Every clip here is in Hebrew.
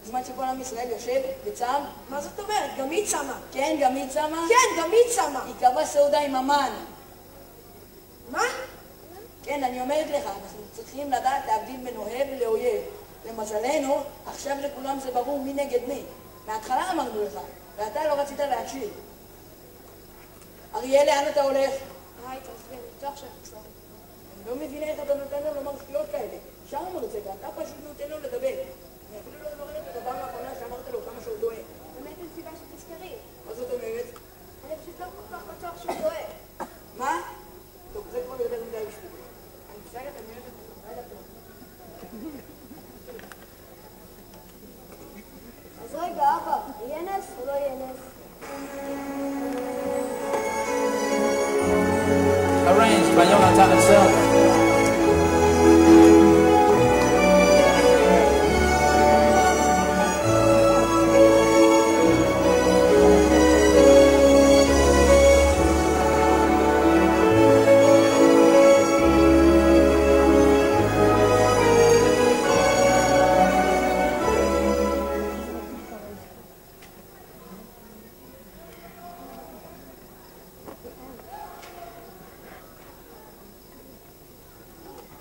בזמן שכל עם ישראל יושב בצער. מה זאת אומרת? גם היא צמה. כן, גם היא צמה? כן, גם היא צמה. היא קבעה סעודה עם המן. מה? כן, אני אומרת לך, אנחנו צריכים לדעת להבדיל בין אוהב לאויב. למזלנו, עכשיו לכולם זה ברור מי נגד מי. מההתחלה אמרנו לך, ואתה לא רצית להקשיב. אריאל, לאן אתה הולך? היי, תעזבי, אני בטוח שאני חסר. אני לא מבינה איך אתה נותן לו לומר שטויות כאלה. שם מרצה, אתה פשוט נותן לו לדבר. אני אפילו לא זוכר את הדבר האחרונה שאמרת לו כמה שהוא טועה. באמת אין סיבה שתזכרי. מה זאת אומרת? אני פשוט לא כל כך בטוח שהוא טועה. מה? טוב, זה כבר יותר מדי בשבילי. אני בסגת, אני אוהבת את זה. לילה טוב. אז רגע, אבא, יהיה נס או לא יהיה נס? Arranged by Yonatan himself.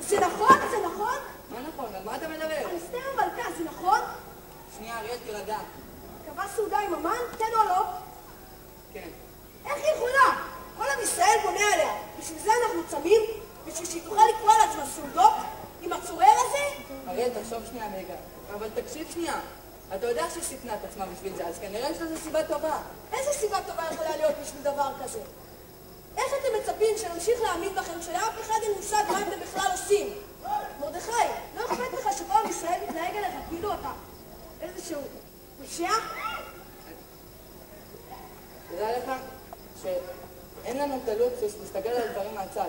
זה נכון? זה נכון? מה נכון? על מה אתה מדבר? על אסתר המלכה, זה נכון? שנייה, אריאל, תירגע. קבע סעודה עם המן? כן או לא? כן. איך היא יכולה? כל עם ישראל בונה עליה. בשביל זה אנחנו צמים? בשביל שהיא תוכל לקרוא על עצמה סעודות? עם הצורר הזה? אריאל, תחשוב שנייה רגע. אבל תקשיב שנייה. אתה יודע שהיא סיכנה את עצמה בשביל זה, אז כנראה יש לזה סיבה טובה. איזה סיבה טובה יכולה להיות בשביל דבר כזה? איך אתם מצפים שנמשיך להאמין בכם שלאף אחד אין מושג מה אתם בכלל עושים? מרדכי, לא אכפת לך שכל עם ישראל מתנהג עליך כאילו אתה איזשהו פושע? תדע לך שאין לנו קלות להסתכל על דברים מהצד.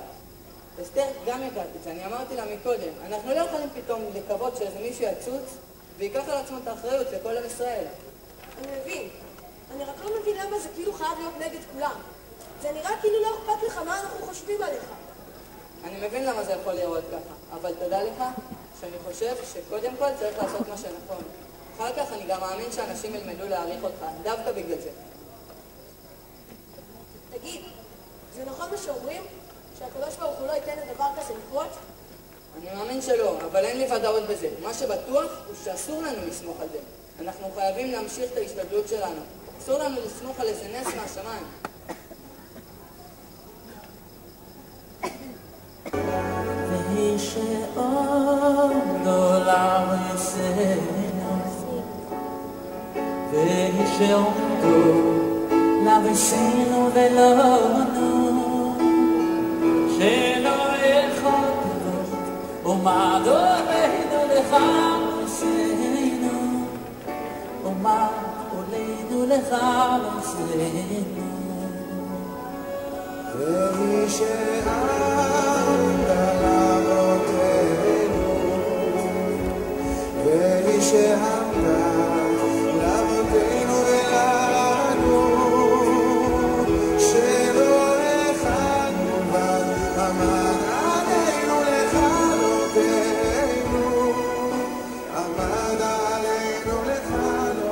אסתר גם יודעת את זה, אני אמרתי לה מקודם. אנחנו לא יכולים פתאום לקוות שאיזה מישהו יצוץ ויקח על עצמו את האחריות לכל עם ישראל. אני מבין. אני רק לא מבין למה זה כאילו חייב להיות נגד כולם. זה נראה כאילו לא אכפת לך מה אנחנו חושבים עליך. אני מבין למה זה יכול לראות ככה, אבל תדע לך שאני חושב שקודם כל צריך לעשות מה שנכון. אחר כך אני גם מאמין שאנשים ילמדו להעריך אותך, דווקא בגלל זה. זה מה שאומרים? שהקדוש ברוך הוא לא ייתן לדבר כזה לקרות? אני מאמין שלא, אבל אין לי ודאות בזה. מה שבטוח הוא שאסור לנו לסמוך על זה. אנחנו חייבים להמשיך את ההשתדלות שלנו. אסור לנו לסמוך על איזה נס מהשמיים. והיא שעוד עולם יסנו, והיא שעומדו לבסינו ולא נו, שלא יכול להיות ומה דורנו לך נושאנו, ומה עולנו לך נושאנו. והיא שעמדה לאבותינו, והיא שעמדה לאבותינו ולנו, שלא אחד מובן עמד עלינו לכלותנו, עמד עלינו לכלותנו.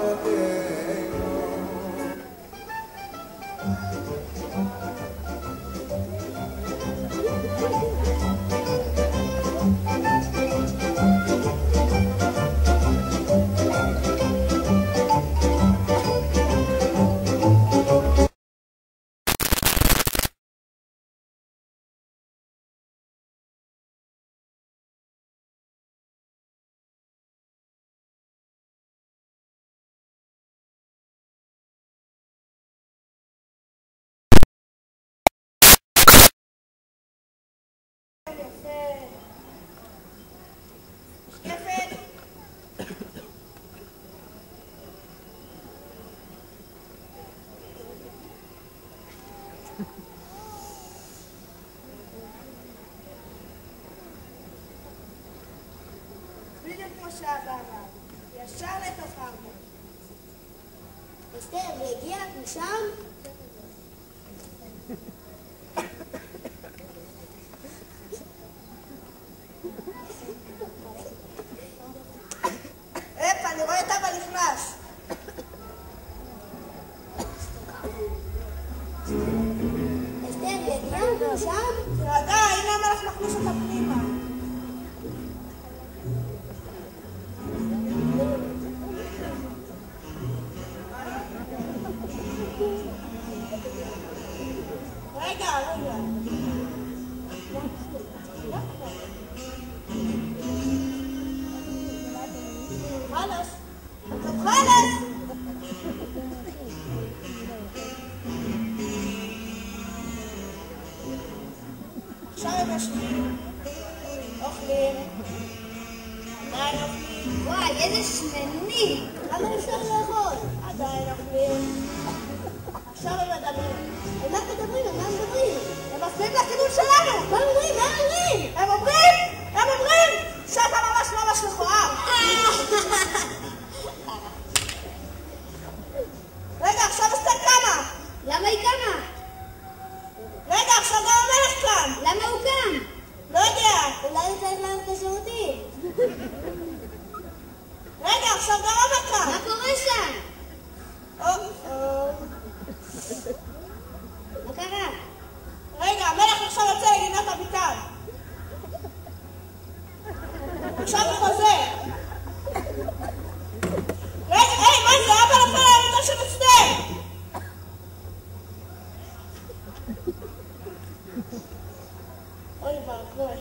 בדיוק כמו שאבא אמר, ישר לתוך הארמון. אסתר, והגיע משם? אני רואה את אבא נכנס. אסתר, והגיע משם? תירגע, הנה המלך מכניס אותה פנימה. רגע. חלס. חלס! עכשיו הם ישנים. אוכלים. עדיין אוכלים. וואי, איזה שמני! למה אי אפשר לאכול? עדיין אוכלים. עכשיו הם מדברים. על מה מדברים? על מה מדברים? הם מפריעים לכיוון שלנו! מה אומרים? מה אומרים? הם אומרים שאתה ממש מכוער. רגע, עכשיו אסתר קמה. למה היא קמה? רגע, עכשיו גם המלך קם. למה הוא קם? לא יודע. אולי הוא צריך ללכת לשירותים. רגע, עכשיו גם אבא קם. מה קורה שם? מה קרה? רגע, המלך עכשיו יוצא לגינת הביתן. עכשיו הוא חוזר. רגע, היי, מה זה? אבא נפל על המיטה של אסתר. אוי ואבוי.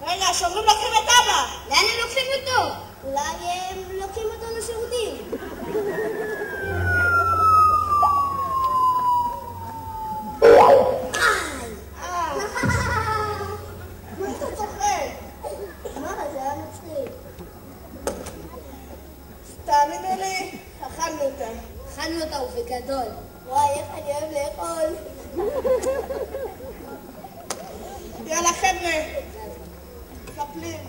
רגע, שאומרים לוקחים את אבא. לאן הם לוקחים אותו? אולי הם לוקחים אותו לשירותים. מה אתה צוחק? מה, זה היה מצחיק. תאמינו לי, אכלנו אותה. אכלנו אותה ובגדול. וואי, איך אני אוהב לאכול. יאללה חבר'ה, מטפלים.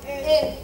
אין.